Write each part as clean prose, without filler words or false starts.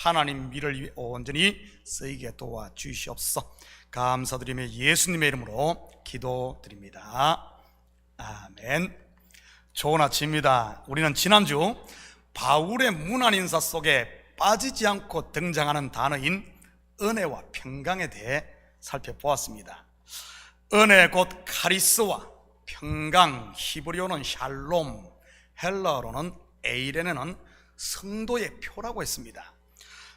하나님 일을 온전히 쓰이게 도와주시옵소서. 감사드리며 예수님의 이름으로 기도드립니다. 아멘. 좋은 아침입니다. 우리는 지난주 바울의 문안 인사 속에 빠지지 않고 등장하는 단어인 은혜와 평강에 대해 살펴보았습니다. 은혜 곧 카리스와 평강, 히브리어는 샬롬, 헬라어로는 에이레네는 성도의 표라고 했습니다.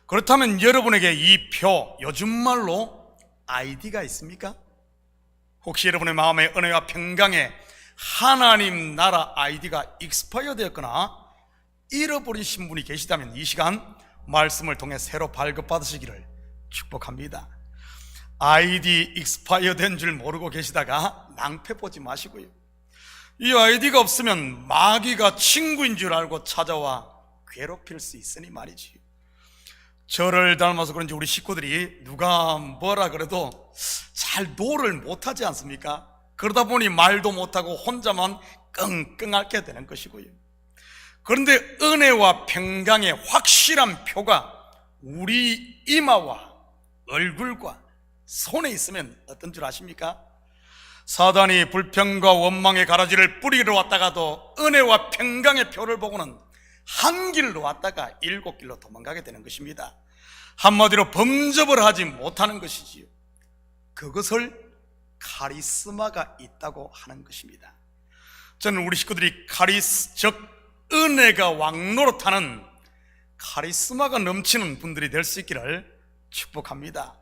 그렇다면 여러분에게 이 표, 요즘 말로 아이디가 있습니까? 혹시 여러분의 마음에 은혜와 평강에 하나님 나라 아이디가 익스파이어 되었거나 잃어버리신 분이 계시다면 이 시간 말씀을 통해 새로 발급받으시기를 축복합니다. 아이디 익스파이어 된 줄 모르고 계시다가 낭패 보지 마시고요, 이 아이디가 없으면 마귀가 친구인 줄 알고 찾아와 괴롭힐 수 있으니 말이지요. 저를 닮아서 그런지 우리 식구들이 누가 뭐라 그래도 잘 노를 못하지 않습니까? 그러다 보니 말도 못하고 혼자만 끙끙 앓게 되는 것이고요. 그런데 은혜와 평강의 확실한 표가 우리 이마와 얼굴과 손에 있으면 어떤 줄 아십니까? 사단이 불평과 원망의 가라지를 뿌리러 왔다가도 은혜와 평강의 표를 보고는 한 길로 왔다가 7길로 도망가게 되는 것입니다. 한마디로 범접을 하지 못하는 것이지요. 그것을 카리스마가 있다고 하는 것입니다. 저는 우리 식구들이 즉 은혜가 왕노릇하는 카리스마가 넘치는 분들이 될 수 있기를 축복합니다.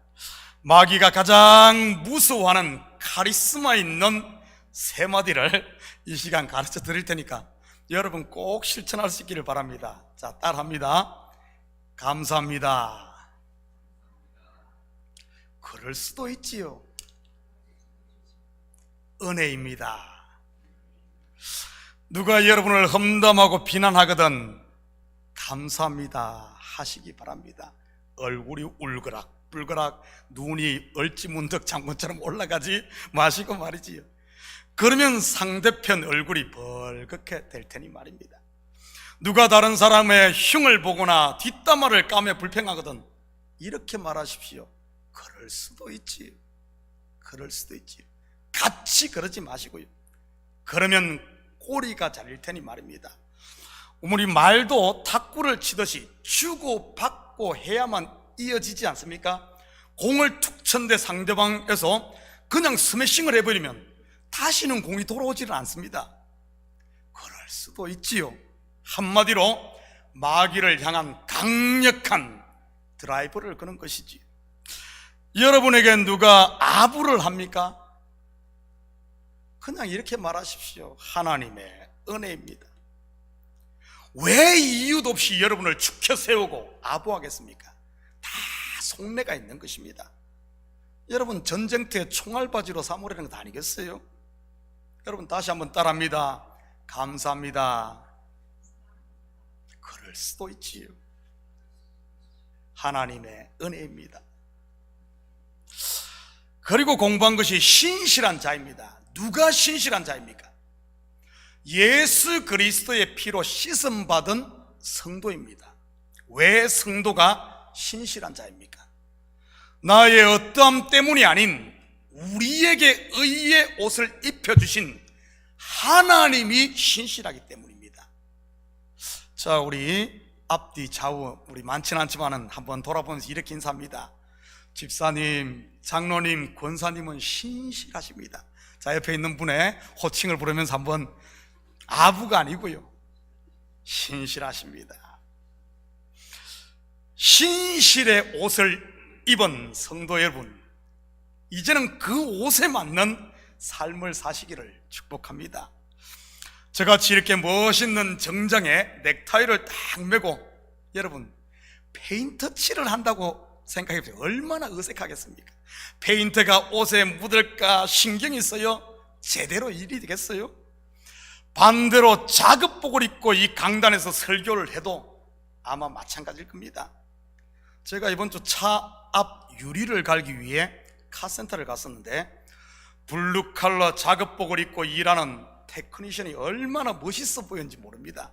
마귀가 가장 무서워하는 카리스마 있는 세 마디를 이 시간 가르쳐 드릴 테니까 여러분 꼭 실천할 수 있기를 바랍니다. 자, 따라합니다. 감사합니다. 그럴 수도 있지요. 은혜입니다. 누가 여러분을 험담하고 비난하거든 감사합니다 하시기 바랍니다. 얼굴이 울그락불그락 눈이 얼지문득 장군처럼 올라가지 마시고 말이지요. 그러면 상대편 얼굴이 벌겋게 될 테니 말입니다. 누가 다른 사람의 흉을 보거나 뒷담화를 까며 불평하거든 이렇게 말하십시오. 그럴 수도 있지요. 그럴 수도 있지요. 같이 그러지 마시고요. 그러면 꼬리가 잘릴 테니 말입니다. 우리 말도 탁구를 치듯이 주고받고 해야만 이어지지 않습니까? 공을 툭 쳤는데 상대방에서 그냥 스매싱을 해버리면 다시는 공이 돌아오지는 않습니다. 그럴 수도 있지요. 한마디로 마귀를 향한 강력한 드라이브를 거는 것이지. 여러분에게 누가 아부를 합니까? 그냥 이렇게 말하십시오. 하나님의 은혜입니다. 왜 이유도 없이 여러분을 축혀 세우고 아부하겠습니까? 다 속내가 있는 것입니다. 여러분 전쟁터에 총알바지로 사모라는 거 아니겠어요? 여러분 다시 한번 따라합니다. 감사합니다. 그럴 수도 있지요. 하나님의 은혜입니다. 그리고 공부한 것이 신실한 자입니다. 누가 신실한 자입니까? 예수 그리스도의 피로 씻음받은 성도입니다. 왜 성도가 신실한 자입니까? 나의 어떠함 때문이 아닌 우리에게 의의 옷을 입혀주신 하나님이 신실하기 때문입니다. 자, 우리 앞뒤 좌우 우리 많지는 않지만 한번 돌아보면서 이렇게 인사합니다. 집사님, 장로님, 권사님은 신실하십니다. 자, 옆에 있는 분의 호칭을 부르면서 한번, 아부가 아니고요, 신실하십니다. 신실의 옷을 입은 성도 여러분, 이제는 그 옷에 맞는 삶을 사시기를 축복합니다. 저같이 이렇게 멋있는 정장에 넥타이를 딱 메고 여러분 페인트 칠을 한다고 생각해보세요. 얼마나 어색하겠습니까? 페인트가 옷에 묻을까 신경이 써요? 제대로 일이 되겠어요? 반대로 작업복을 입고 이 강단에서 설교를 해도 아마 마찬가지일 겁니다. 제가 이번 주 차 앞 유리를 갈기 위해 카센터를 갔었는데 블루칼러 작업복을 입고 일하는 테크니션이 얼마나 멋있어 보였는지 모릅니다.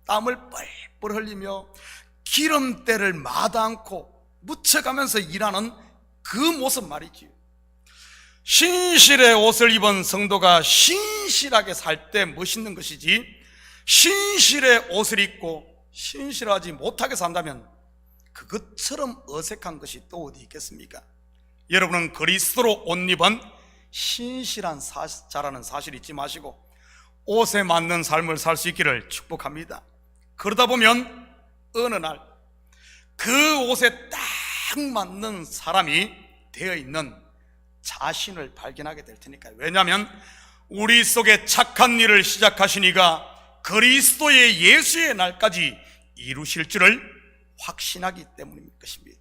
땀을 뻘뻘 흘리며 기름때를 마다 않고 묻혀가면서 일하는 그 모습 말이지요. 신실의 옷을 입은 성도가 신실하게 살 때 멋있는 것이지, 신실의 옷을 입고 신실하지 못하게 산다면 그것처럼 어색한 것이 또 어디 있겠습니까? 여러분은 그리스도로 옷 입은 신실한 자라는 사실 잊지 마시고 옷에 맞는 삶을 살 수 있기를 축복합니다. 그러다 보면 어느 날 그 옷에 딱 맞는 사람이 되어 있는 자신을 발견하게 될 테니까요. 왜냐하면 우리 속에 착한 일을 시작하신 이가 그리스도의 예수의 날까지 이루실 줄을 확신하기 때문인 것입니다.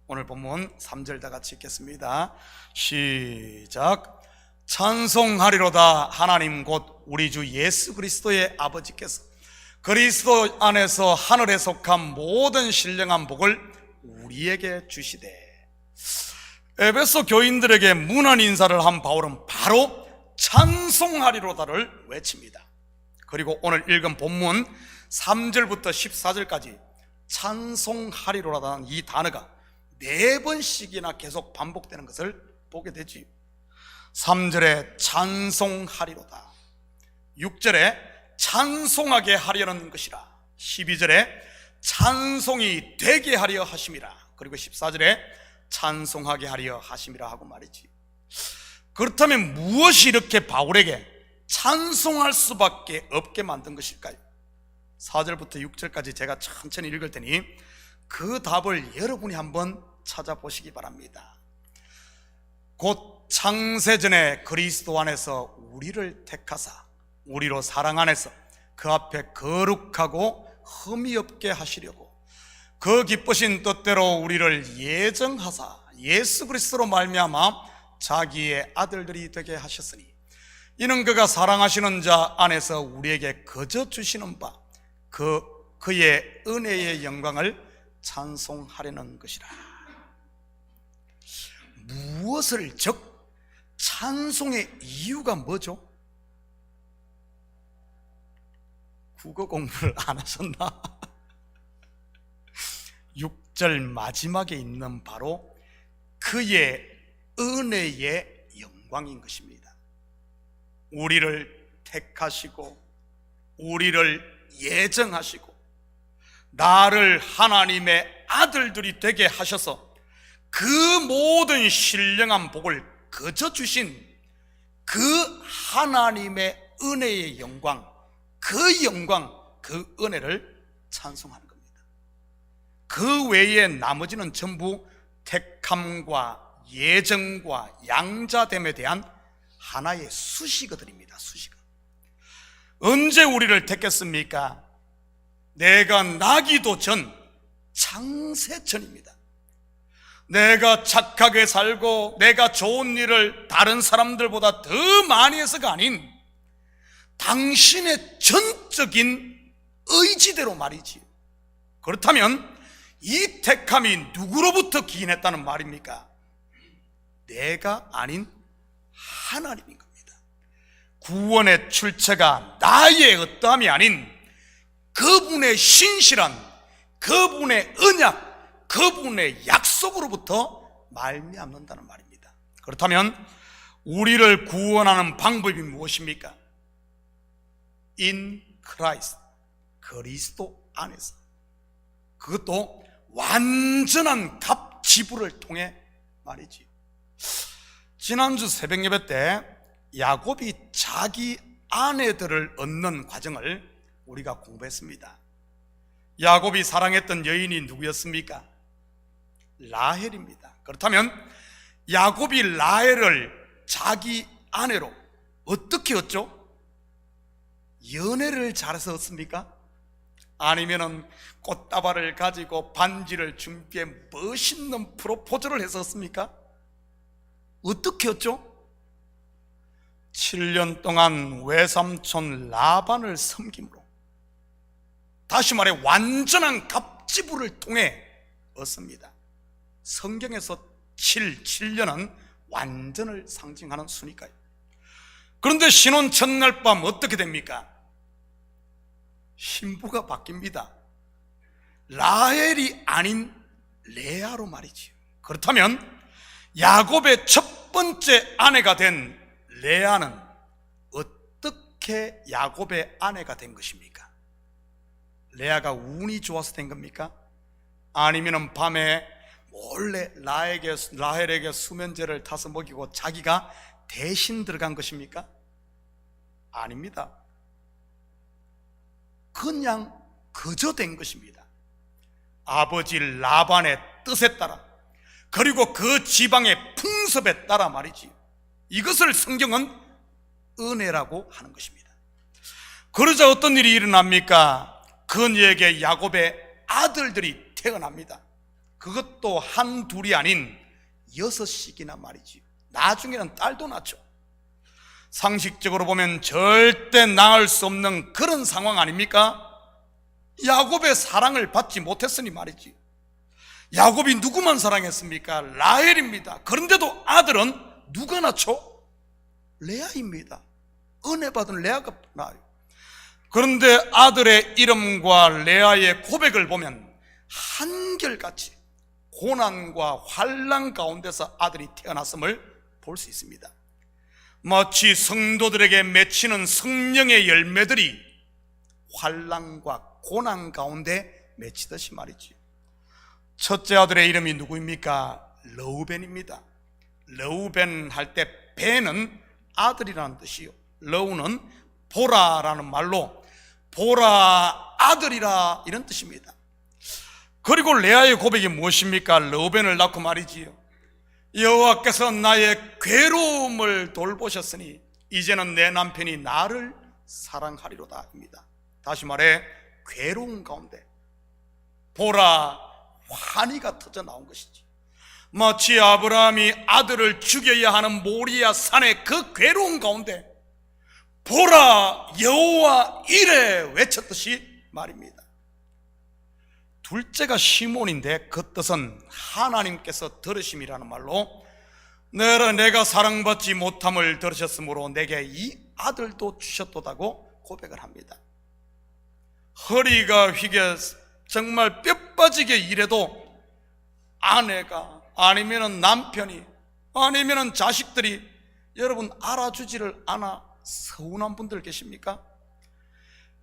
오늘 본문 3절 다 같이 읽겠습니다. 시작. 찬송하리로다 하나님 곧 우리 주 예수 그리스도의 아버지께서 그리스도 안에서 하늘에 속한 모든 신령한 복을 우리에게 주시되. 에베소 교인들에게 문안 인사를 한 바울은 바로 찬송하리로다를 외칩니다. 그리고 오늘 읽은 본문 3절부터 14절까지 찬송하리로다는 이 단어가 4번씩이나 계속 반복되는 것을 보게 되지. 3절에 찬송하리로다, 6절에 찬송하게 하려는 것이라, 12절에 찬송이 되게 하려 하심이라, 그리고 14절에 찬송하게 하려 하심이라 하고 말이지. 그렇다면 무엇이 이렇게 바울에게 찬송할 수밖에 없게 만든 것일까요? 4절부터 6절까지 제가 천천히 읽을 테니 그 답을 여러분이 한번 찾아보시기 바랍니다. 곧 창세전에 그리스도 안에서 우리를 택하사 우리로 사랑 안에서 그 앞에 거룩하고 흠이 없게 하시려고 그 기쁘신 뜻대로 우리를 예정하사 예수 그리스도로 말미암아 자기의 아들들이 되게 하셨으니 이는 그가 사랑하시는 자 안에서 우리에게 거저 주시는 바 그의 은혜의 영광을 찬송하려는 것이라. 무엇을 즉 찬송의 이유가 뭐죠? 국어 공부를 안 하셨나? 6절 마지막에 있는 바로 그의 은혜의 영광인 것입니다. 우리를 택하시고 우리를 예정하시고 나를 하나님의 아들들이 되게 하셔서 그 모든 신령한 복을 거저 주신 그 하나님의 은혜의 영광, 그 영광, 그 은혜를 찬송하는 겁니다. 그 외에 나머지는 전부 택함과 예정과 양자됨에 대한 하나의 수식어들입니다. 수식어. 언제 우리를 택했습니까? 내가 나기도 전 창세전입니다. 내가 착하게 살고 내가 좋은 일을 다른 사람들보다 더 많이 해서가 아닌 당신의 전적인 의지대로 말이지요. 그렇다면 이 택함이 누구로부터 기인했다는 말입니까? 내가 아닌 하나님인 겁니다. 구원의 출처가 나의 어떠함이 아닌 그분의 신실한, 그분의 언약, 그분의 약속으로부터 말미암는다는 말입니다. 그렇다면 우리를 구원하는 방법이 무엇입니까? In Christ, 그리스도 안에서. 그것도 완전한 갑지불을 통해 말이지. 지난주 새벽 예배 때 야곱이 자기 아내들을 얻는 과정을 우리가 공부했습니다. 야곱이 사랑했던 여인이 누구였습니까? 라헬입니다. 그렇다면 야곱이 라헬을 자기 아내로 어떻게 얻죠? 연애를 잘해서 얻습니까? 아니면은 꽃다발을 가지고 반지를 준비해 멋있는 프로포즈를 해서 얻습니까? 어떻게 얻죠? 7년 동안 외삼촌 라반을 섬김으로, 다시 말해 완전한 갑지불을 통해 얻습니다. 성경에서 7년은 완전을 상징하는 수니까요. 그런데 신혼 첫날 밤 어떻게 됩니까? 신부가 바뀝니다. 라헬이 아닌 레아로 말이지요. 그렇다면 야곱의 첫 번째 아내가 된 레아는 어떻게 야곱의 아내가 된 것입니까? 레아가 운이 좋아서 된 겁니까? 아니면 밤에 몰래 라헬에게 수면제를 타서 먹이고 자기가 대신 들어간 것입니까? 아닙니다. 그냥 그저 된 것입니다. 아버지 라반의 뜻에 따라, 그리고 그 지방의 풍습에 따라 말이지. 이것을 성경은 은혜라고 하는 것입니다. 그러자 어떤 일이 일어납니까? 그녀에게 야곱의 아들들이 태어납니다. 그것도 한둘이 아닌 6씩이나 말이지. 나중에는 딸도 낳죠. 상식적으로 보면 절대 낳을 수 없는 그런 상황 아닙니까? 야곱의 사랑을 받지 못했으니 말이지. 야곱이 누구만 사랑했습니까? 라헬입니다. 그런데도 아들은 누가 낳죠? 레아입니다. 은혜 받은 레아가 낳아요. 그런데 아들의 이름과 레아의 고백을 보면 한결같이 고난과 환난 가운데서 아들이 태어났음을 볼 수 있습니다. 마치 성도들에게 맺히는 성령의 열매들이 환난과 고난 가운데 맺히듯이 말이지. 첫째 아들의 이름이 누구입니까? 러우벤입니다. 러우벤 할 때 벤은 아들이라는 뜻이요, 러우는 보라라는 말로 보라 아들이라 이런 뜻입니다. 그리고 레아의 고백이 무엇입니까? 러우벤을 낳고 말이지요, 여호와께서 나의 괴로움을 돌보셨으니 이제는 내 남편이 나를 사랑하리로다 입니다. 다시 말해 괴로움 가운데 보라 환희가 터져 나온 것이지. 마치 아브라함이 아들을 죽여야 하는 모리아 산의 그 괴로움 가운데 보라 여호와 이레 외쳤듯이 말입니다. 둘째가 시몬인데 그 뜻은 하나님께서 들으심이라는 말로 내가 사랑받지 못함을 들으셨으므로 내게 이 아들도 주셨도다고 고백을 합니다. 허리가 휘게 정말 뼈 빠지게 일해도 아내가 아니면 남편이 아니면 자식들이 여러분 알아주지를 않아 서운한 분들 계십니까?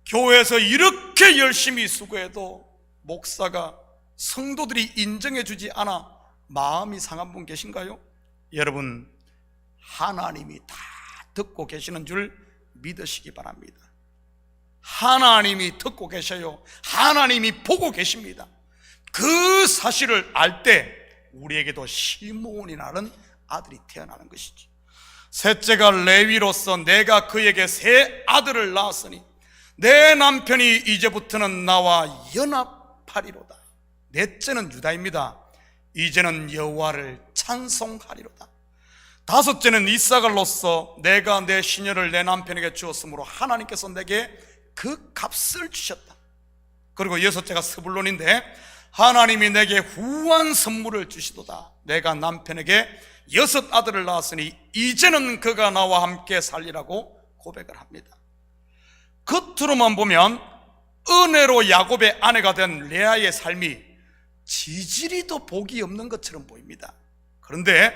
교회에서 이렇게 열심히 수고해도 목사가 성도들이 인정해주지 않아 마음이 상한 분 계신가요? 여러분 하나님이 다 듣고 계시는 줄 믿으시기 바랍니다. 하나님이 듣고 계셔요. 하나님이 보고 계십니다. 그 사실을 알 때 우리에게도 시몬이라는 아들이 태어나는 것이지. 셋째가 레위로서 내가 그에게 세 아들을 낳았으니 내 남편이 이제부터는 나와 연합하리로다. 넷째는 유다입니다. 이제는 여호와를 찬송하리로다. 다섯째는 이사갈로서 내가 내 시녀를 내 남편에게 주었으므로 하나님께서 내게 그 값을 주셨다. 그리고 여섯째가 스불론인데 하나님이 내게 후한 선물을 주시도다. 내가 남편에게 6 아들을 낳았으니 이제는 그가 나와 함께 살리라고 고백을 합니다. 겉으로만 보면 은혜로 야곱의 아내가 된 레아의 삶이 지지리도 복이 없는 것처럼 보입니다. 그런데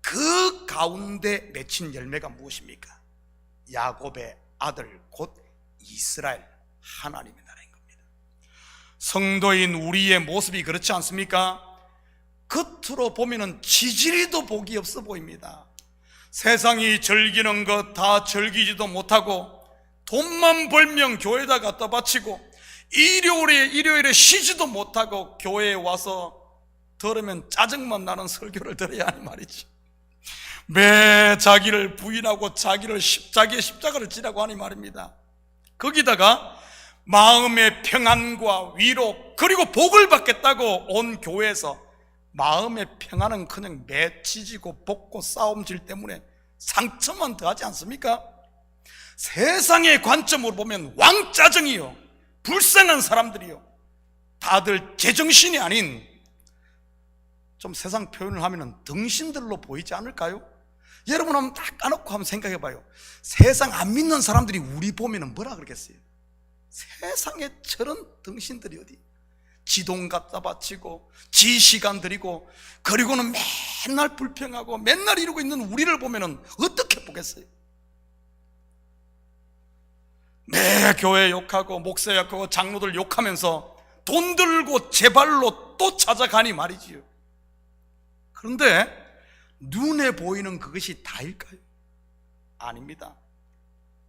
그 가운데 맺힌 열매가 무엇입니까? 야곱의 아들 곧 이스라엘 하나님의 나라인 겁니다. 성도인 우리의 모습이 그렇지 않습니까? 겉으로 보면은 지지리도 복이 없어 보입니다. 세상이 즐기는 것 다 즐기지도 못하고 돈만 벌면 교회에다 갖다 바치고 일요일에 쉬지도 못하고 교회에 와서 들으면 짜증만 나는 설교를 들어야 하는 말이지. 매 자기를 부인하고 자기의 십자가를 지라고 하니 말입니다. 거기다가 마음의 평안과 위로 그리고 복을 받겠다고 온 교회에서 마음의 평안은 그냥 맺히지고 볶고 싸움질 때문에 상처만 더하지 않습니까? 세상의 관점으로 보면 왕짜증이요, 불쌍한 사람들이요, 다들 제정신이 아닌, 좀 세상 표현을 하면 등신들로 보이지 않을까요? 여러분 한번 딱 까놓고 한번 생각해 봐요. 세상 안 믿는 사람들이 우리 보면 뭐라 그러겠어요? 세상에 저런 등신들이 어디? 지돈 갖다 바치고 지 시간 들이고 그리고는 맨날 불평하고 맨날 이러고 있는 우리를 보면은 어떻게 보겠어요? 매 교회 욕하고 목사 욕하고 장로들 욕하면서 돈 들고 제 발로 또 찾아가니 말이지요. 그런데 눈에 보이는 그것이 다일까요? 아닙니다.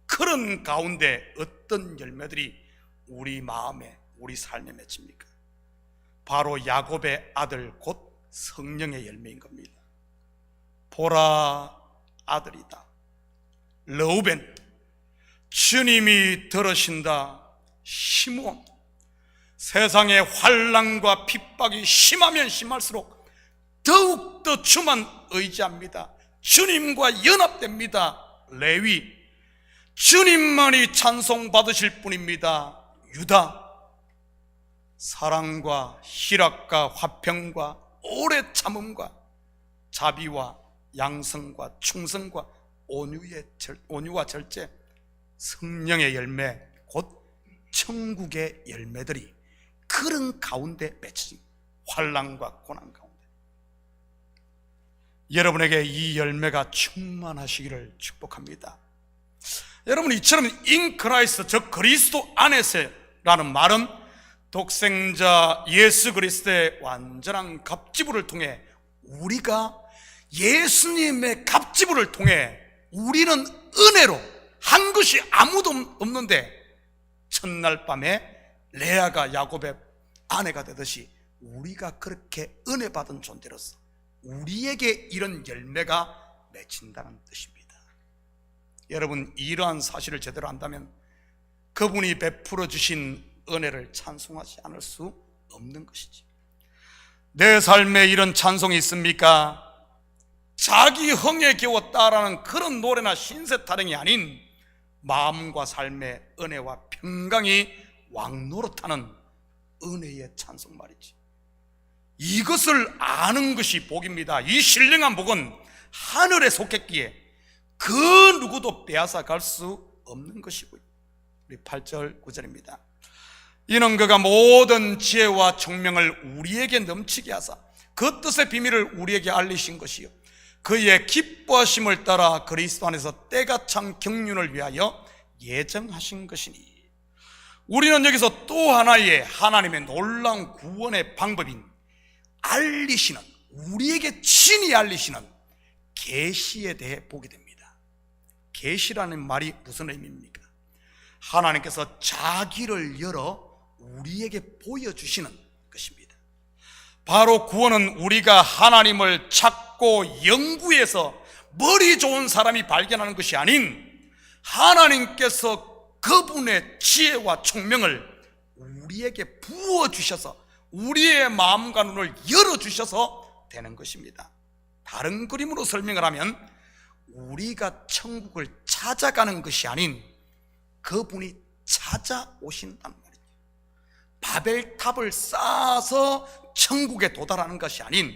그런 가운데 어떤 열매들이 우리 마음에, 우리 삶에 맺힙니까? 바로 야곱의 아들 곧 성령의 열매인 겁니다. 보라, 아들이다. 르우벤, 주님이 들으신다. 시므온, 세상의 환난과 핍박이 심하면 심할수록 더욱더 주만 의지합니다. 주님과 연합됩니다. 레위, 주님만이 찬송받으실 분입니다. 유다, 사랑과 희락과 화평과 오래 참음과 자비와 양성과 충성과 온유와 절제, 성령의 열매 곧 천국의 열매들이 그런 가운데 맺힌 환난과 고난 가운데 여러분에게 이 열매가 충만하시기를 축복합니다. 여러분, 이처럼 in Christ, 즉 그리스도 안에서라는 말은 독생자 예수 그리스도의 완전한 갑지부를 통해 우리가 예수님의 갑지부를 통해 우리는 은혜로 한 것이 아무도 없는데 첫날 밤에 레아가 야곱의 아내가 되듯이 우리가 그렇게 은혜 받은 존재로서 우리에게 이런 열매가 맺힌다는 뜻입니다. 여러분, 이러한 사실을 제대로 안다면 그분이 베풀어 주신 은혜를 찬송하지 않을 수 없는 것이지. 내 삶에 이런 찬송이 있습니까? 자기 흥에 겨워 따라하는 그런 노래나 신세 타령이 아닌 마음과 삶의 은혜와 평강이 왕노릇하는 은혜의 찬송 말이지. 이것을 아는 것이 복입니다. 이 신령한 복은 하늘에 속했기에 그 누구도 빼앗아 갈 수 없는 것이고요. 우리 8절 9절입니다. 이는 그가 모든 지혜와 총명을 우리에게 넘치게 하사 그 뜻의 비밀을 우리에게 알리신 것이요 그의 기뻐하심을 따라 그리스도 안에서 때가 찬 경륜을 위하여 예정하신 것이니. 우리는 여기서 또 하나의 하나님의 놀라운 구원의 방법인 알리시는, 우리에게 친히 알리시는 계시에 대해 보게 됩니다. 계시라는 말이 무슨 의미입니까? 하나님께서 자기를 열어 우리에게 보여주시는 것입니다. 바로 구원은 우리가 하나님을 찾고 연구해서 머리 좋은 사람이 발견하는 것이 아닌 하나님께서 그분의 지혜와 총명을 우리에게 부어주셔서 우리의 마음과 눈을 열어주셔서 되는 것입니다. 다른 그림으로 설명을 하면 우리가 천국을 찾아가는 것이 아닌 그분이 찾아오신단 말이에요. 바벨탑을 쌓아서 천국에 도달하는 것이 아닌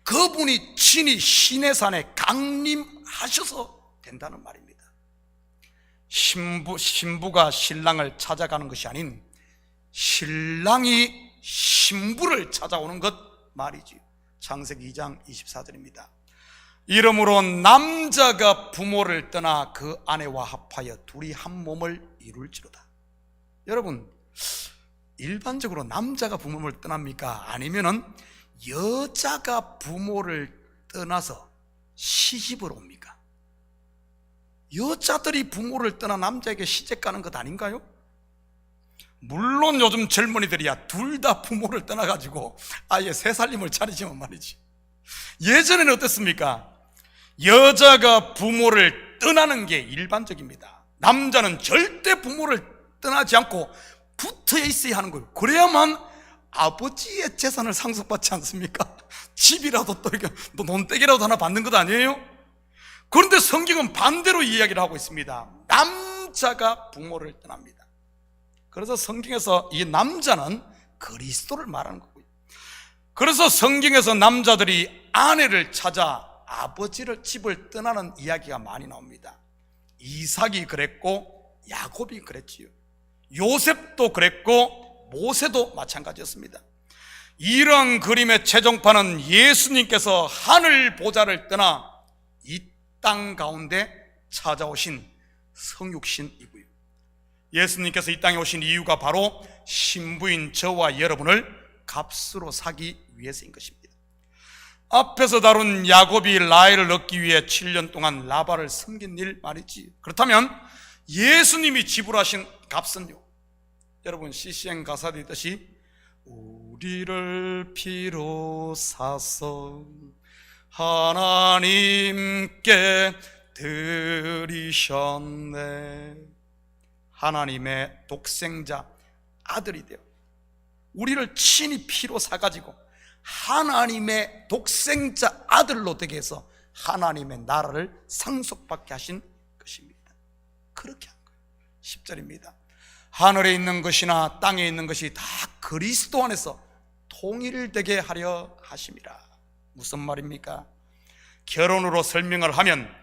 그분이 친히 시내산에 강림하셔서 된다는 말입니다. 신부가 신랑을 찾아가는 것이 아닌 신랑이 신부를 찾아오는 것 말이지. 창세기 2장 24절입니다. 이러므로 남자가 부모를 떠나 그 아내와 합하여 둘이 한 몸을 이룰지로다. 여러분, 일반적으로 남자가 부모를 떠납니까? 아니면은 여자가 부모를 떠나서 시집을 옵니까? 여자들이 부모를 떠나 남자에게 시집 가는 것 아닌가요? 물론 요즘 젊은이들이야 둘 다 부모를 떠나가지고 아예 새 살림을 차리지만 말이지, 예전에는 어땠습니까? 여자가 부모를 떠나는 게 일반적입니다. 남자는 절대 부모를 떠나지 않고 붙어 있어야 하는 거예요. 그래야만 아버지의 재산을 상속받지 않습니까? 집이라도 또 이렇게 논떼기라도 하나 받는 것 아니에요? 그런데 성경은 반대로 이야기를 하고 있습니다. 남자가 부모를 떠납니다. 그래서 성경에서 이 남자는 그리스도를 말하는 거고요. 그래서 성경에서 남자들이 아내를 찾아 아버지를 집을 떠나는 이야기가 많이 나옵니다. 이삭이 그랬고 야곱이 그랬지요. 요셉도 그랬고 모세도 마찬가지였습니다. 이러한 그림의 최종판은 예수님께서 하늘 보좌를 떠나 이 땅 가운데 찾아오신 성육신이고요. 예수님께서 이 땅에 오신 이유가 바로 신부인 저와 여러분을 값으로 사기 위해서인 것입니다. 앞에서 다룬 야곱이 라헬을 얻기 위해 7년 동안 라반을 섬긴 일 말이지. 그렇다면 예수님이 지불하신 값은요, 여러분 CCM 가사도 있듯이 우리를 피로 사서 하나님께 드리셨네. 하나님의 독생자 아들이 되어 우리를 친히 피로 사가지고 하나님의 독생자 아들로 되게 해서 하나님의 나라를 상속받게 하신 것입니다. 그렇게 한 거예요. 10절입니다. 하늘에 있는 것이나 땅에 있는 것이 다 그리스도 안에서 통일되게 하려 하심이라. 무슨 말입니까? 결혼으로 설명을 하면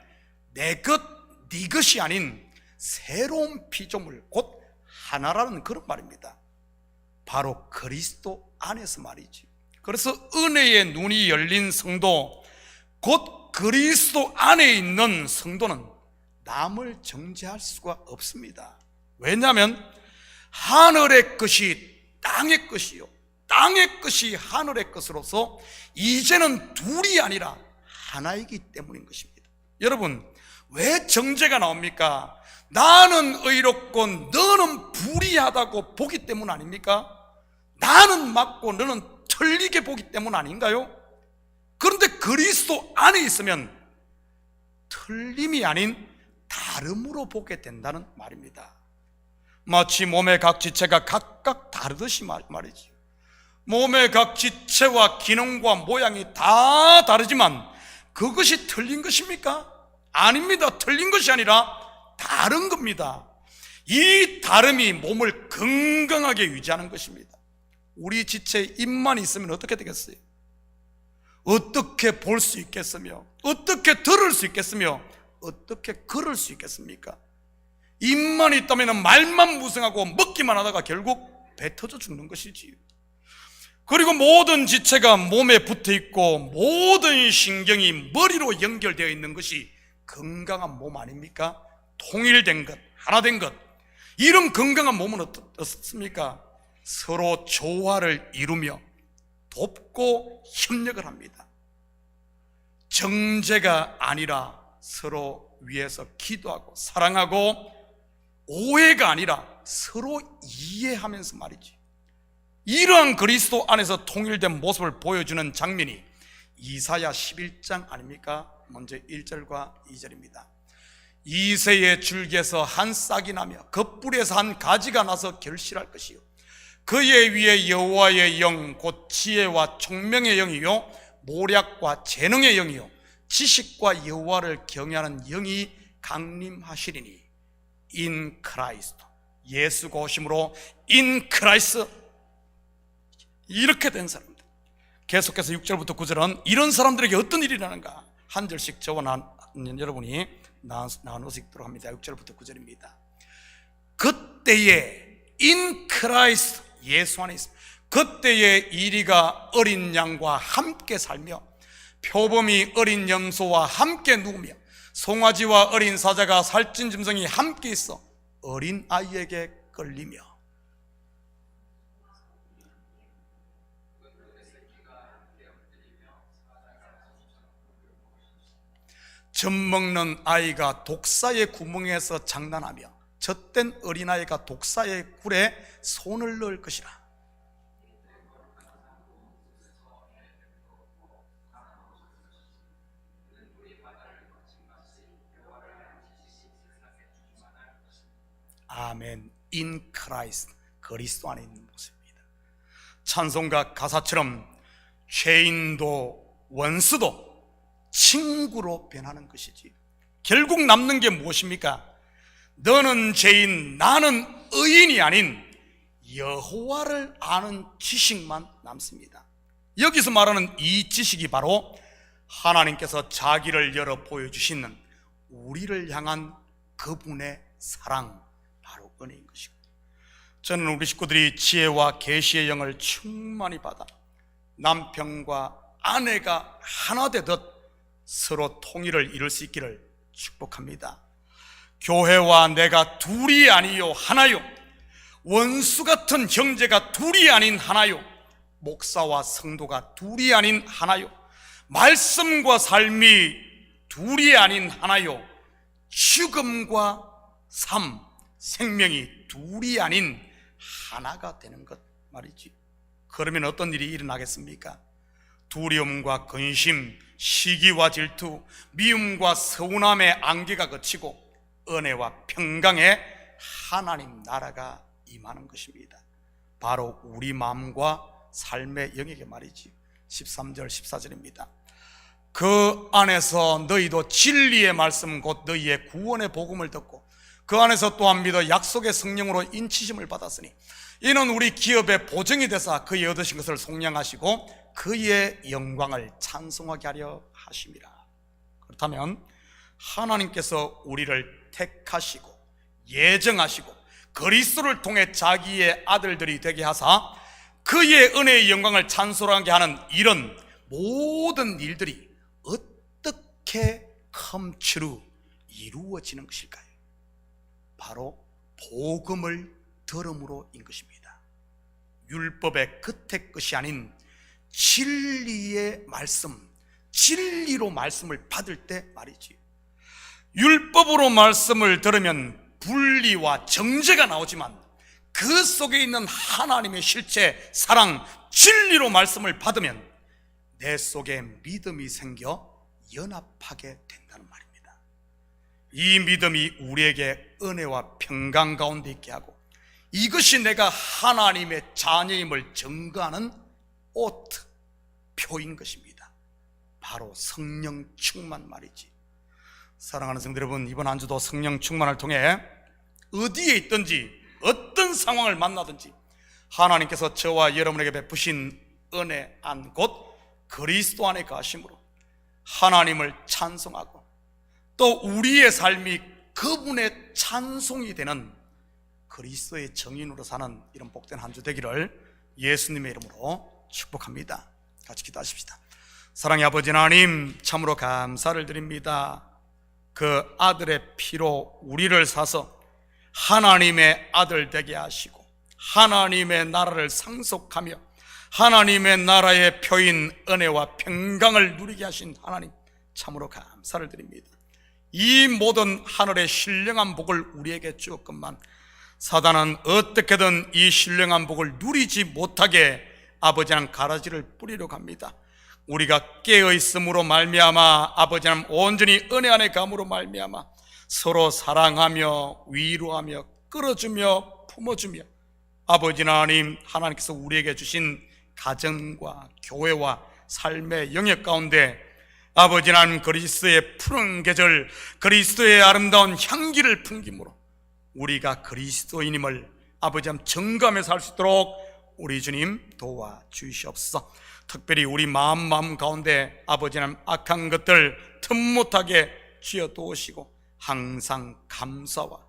내 것, 네 것이 아닌 새로운 피조물, 곧 하나라는 그런 말입니다. 바로 그리스도 안에서 말이지. 그래서 은혜의 눈이 열린 성도, 곧 그리스도 안에 있는 성도는 남을 정죄할 수가 없습니다. 왜냐하면 하늘의 것이 땅의 것이요, 땅의 것이 하늘의 것으로서 이제는 둘이 아니라 하나이기 때문인 것입니다. 여러분, 왜 정죄가 나옵니까? 나는 의롭고 너는 불의하다고 보기 때문 아닙니까? 나는 맞고 너는 틀리게 보기 때문 아닌가요? 그런데 그리스도 안에 있으면 틀림이 아닌 다름으로 보게 된다는 말입니다. 마치 몸의 각 지체가 각각 다르듯이 말이지. 몸의 각 지체와 기능과 모양이 다 다르지만 그것이 틀린 것입니까? 아닙니다. 틀린 것이 아니라 다른 겁니다. 이 다름이 몸을 건강하게 유지하는 것입니다. 우리 지체에 입만 있으면 어떻게 되겠어요? 어떻게 볼 수 있겠으며, 어떻게 들을 수 있겠으며, 어떻게 걸을 수 있겠습니까? 입만 있다면 말만 무성하고 먹기만 하다가 결국 배 터져 죽는 것이지. 그리고 모든 지체가 몸에 붙어 있고 모든 신경이 머리로 연결되어 있는 것이 건강한 몸 아닙니까? 통일된 것, 하나 된 것. 이런 건강한 몸은 어떻습니까? 서로 조화를 이루며 돕고 협력을 합니다. 정죄가 아니라 서로 위해서 기도하고 사랑하고, 오해가 아니라 서로 이해하면서 말이지. 이러한 그리스도 안에서 통일된 모습을 보여주는 장면이 이사야 11장 아닙니까? 먼저 1절과 2절입니다. 이새의 줄기에서 한 싹이 나며 그 뿌리에서 한 가지가 나서 결실할 것이요, 그의 위에 여호와의 영, 곧 지혜와 총명의 영이요 모략과 재능의 영이요 지식과 여호와를 경외하는 영이 강림하시리니. In Christ, 예수가 오심으로 In Christ, 이렇게 된 사람들. 계속해서 6절부터 9절은 이런 사람들에게 어떤 일이 일어나는가 한 절씩 저와 여러분이 나눠서 읽도록 합니다. 6절부터 9절입니다. 그때에 In Christ, 예수 안에 있습니다. 그때에 이리가 어린 양과 함께 살며 표범이 어린 염소와 함께 누우며 송아지와 어린 사자가 살찐 짐승이 함께 있어 어린 아이에게 끌리며. 젖 먹는 아이가 독사의 구멍에서 장난하며 젖된 어린아이가 독사의 굴에 손을 넣을 것이라. 아멘. In Christ, 그리스도 안에 있는 모습입니다. 찬송가 가사처럼 죄인도 원수도 친구로 변하는 것이지. 결국 남는 게 무엇입니까? 너는 죄인, 나는 의인이 아닌 여호와를 아는 지식만 남습니다. 여기서 말하는 이 지식이 바로 하나님께서 자기를 열어 보여주시는 우리를 향한 그분의 사랑, 바로 은혜인 것이고, 저는 우리 식구들이 지혜와 계시의 영을 충만히 받아 남편과 아내가 하나 되듯 서로 통일을 이룰 수 있기를 축복합니다. 교회와 내가 둘이 아니요 하나요, 원수 같은 형제가 둘이 아닌 하나요, 목사와 성도가 둘이 아닌 하나요, 말씀과 삶이 둘이 아닌 하나요, 죽음과 삶, 생명이 둘이 아닌 하나가 되는 것 말이지. 그러면 어떤 일이 일어나겠습니까? 두려움과 근심, 시기와 질투, 미움과 서운함의 안개가 걷히고 은혜와 평강의 하나님 나라가 임하는 것입니다. 바로 우리 마음과 삶의 영역에 말이지. 13절 14절입니다. 그 안에서 너희도 진리의 말씀 곧 너희의 구원의 복음을 듣고 그 안에서 또한 믿어 약속의 성령으로 인치심을 받았으니 이는 우리 기업의 보증이 되사 그의 얻으신 것을 속량하시고 그의 영광을 찬송하게 하려 하심이라. 그렇다면 하나님께서 우리를 택하시고 예정하시고 그리스도를 통해 자기의 아들들이 되게 하사 그의 은혜의 영광을 찬송하게 하는 이런 모든 일들이 어떻게 컴추루 이루어지는 것일까요? 바로 복음을 들음으로인 것입니다. 율법의 끝의 끝이 아닌 진리의 말씀, 진리로 말씀을 받을 때 말이지. 율법으로 말씀을 들으면 분리와 정죄가 나오지만 그 속에 있는 하나님의 실체, 사랑, 진리로 말씀을 받으면 내 속에 믿음이 생겨 연합하게 된다는 말입니다. 이 믿음이 우리에게 은혜와 평강 가운데 있게 하고 이것이 내가 하나님의 자녀임을 증거하는 옷, 표인 것입니다. 바로 성령 충만 말이지. 사랑하는 성도 여러분, 이번 한 주도 성령 충만을 통해 어디에 있든지 어떤 상황을 만나든지 하나님께서 저와 여러분에게 베푸신 은혜 안 곧 그리스도 안에 가심으로 하나님을 찬송하고 또 우리의 삶이 그분의 찬송이 되는 그리스도의 정인으로 사는 이런 복된 한 주 되기를 예수님의 이름으로 축복합니다. 같이 기도하십시다. 사랑의 아버지 하나님, 참으로 감사를 드립니다. 그 아들의 피로 우리를 사서 하나님의 아들 되게 하시고 하나님의 나라를 상속하며 하나님의 나라의 표인 은혜와 평강을 누리게 하신 하나님, 참으로 감사를 드립니다. 이 모든 하늘의 신령한 복을 우리에게 주었건만 사단은 어떻게든 이 신령한 복을 누리지 못하게 아버지는 가라지를 뿌리려고 합니다. 우리가 깨어있음으로 말미암아 아버지는 온전히 은혜 안에 감으로 말미암아 서로 사랑하며 위로하며 끌어주며 품어주며 아버지 하나님, 하나님께서 우리에게 주신 가정과 교회와 삶의 영역 가운데 아버지 하나님 그리스도의 푸른 계절, 그리스도의 아름다운 향기를 풍김으로 우리가 그리스도인임을 아버지 하나님 증거하며 살 수 있도록 우리 주님 도와주시옵소서. 특별히 우리 마음 가운데 아버지 하나님 악한 것들 틈 못하게 쥐어두시고 항상 감사와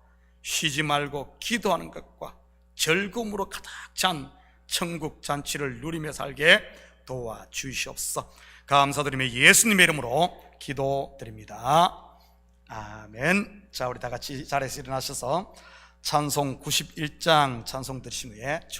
쉬지 말고 기도하는 것과 즐거움으로 가득 찬 천국 잔치를 누리며 살게 도와주시옵소서. 감사드리며 예수님의 이름으로 기도드립니다. 아멘. 자, 우리 다 같이 자리에서 일어나셔서 찬송 91장 찬송 들으신 후에